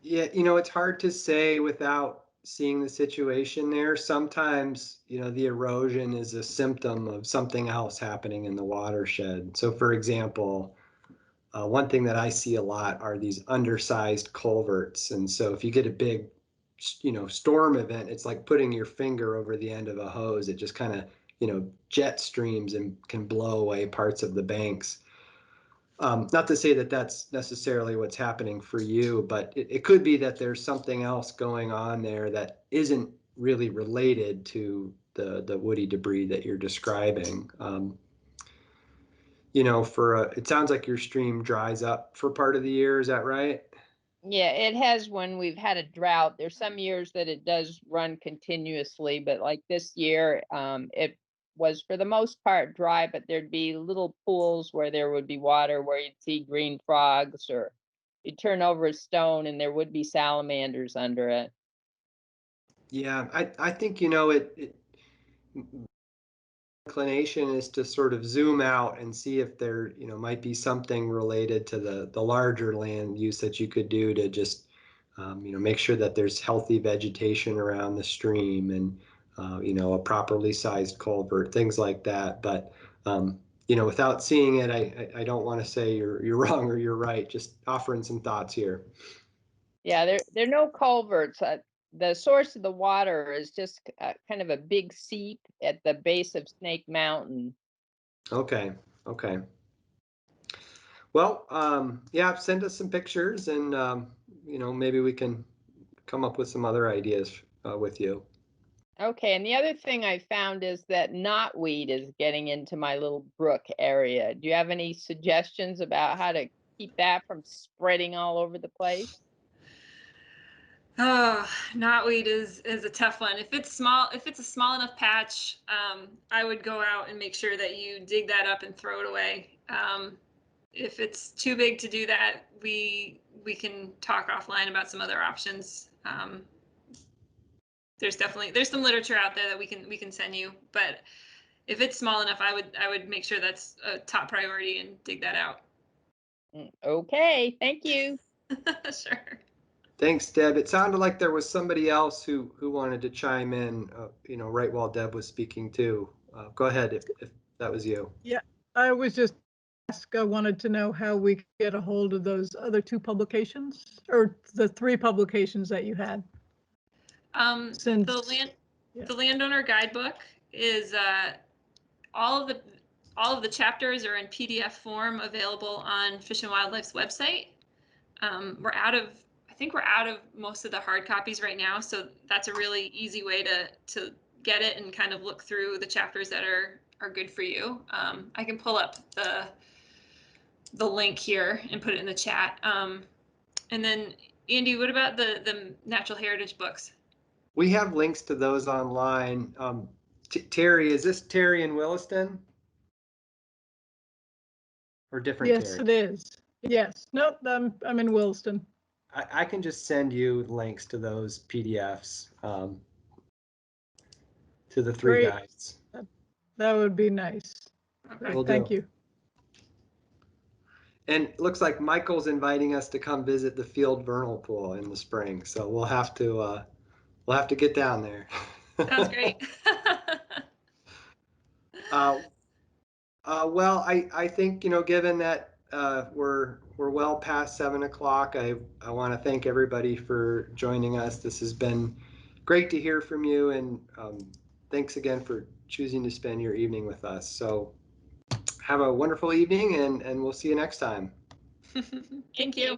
Yeah, it's hard to say without seeing the situation there. Sometimes, the erosion is a symptom of something else happening in the watershed. So for example, one thing that I see a lot are these undersized culverts. And so if you get a big, storm event, it's like putting your finger over the end of a hose. It just kind of, jet streams and can blow away parts of the banks. Not to say that that's necessarily what's happening for you, but it could be that there's something else going on there that isn't really related to the woody debris that you're describing. It sounds like your stream dries up for part of the year. Is that right? Yeah, it has when we've had a drought. There's some years that it does run continuously, but like this year, it was for the most part dry, but there'd be little pools where there would be water, where you'd see green frogs, or you'd turn over a stone and there would be salamanders under it. Yeah, I think, inclination is to sort of zoom out and see if there, might be something related to the larger land use that you could do to just, make sure that there's healthy vegetation around the stream, and, a properly sized culvert, things like that. But, without seeing it, I don't want to say you're wrong or you're right. Just offering some thoughts here. Yeah, there are no culverts. The source of the water is just kind of a big seep at the base of Snake Mountain. Okay. Well, yeah, send us some pictures, and maybe we can come up with some other ideas with you. Okay, and the other thing I found is that knotweed is getting into my little brook area. Do you have any suggestions about how to keep that from spreading all over the place? Oh, knotweed is a tough one. If it's a small enough patch, I would go out and make sure that you dig that up and throw it away. If it's too big to do that, we can talk offline about some other options. There's some literature out there that we can send you, but if it's small enough, I would make sure that's a top priority and dig that out. Okay, thank you. Sure. Thanks, Deb. It sounded like there was somebody else who wanted to chime in, right while Deb was speaking too. Go ahead if that was you. yeah, I was just ask, I wanted to know how we could get a hold of those other 2 publications, or the 3 publications that you had. Since The landowner guidebook is all of the chapters are in PDF form, available on Fish and Wildlife's website. I think we're out of most of the hard copies right now, so that's a really easy way to get it and kind of look through the chapters that are good for you. I can pull up the link here and put it in the chat. And then Andy, what about the natural heritage books? We have links to those online. Terry, is this Terry in Williston? Or different yes, Terry? it is. Yes. Nope. I'm in Williston. I can just send you links to those PDFs, to the 3 Great. guides. That would be nice. Okay. Will Thank do. you. And it looks like Michael's inviting us to come visit the field vernal pool in the spring, so we'll have to get down there. Sounds great. Well, I think, given that we're well past 7 o'clock, I want to thank everybody for joining us. This has been great to hear from you, and thanks again for choosing to spend your evening with us. So have a wonderful evening, and we'll see you next time. Thank you.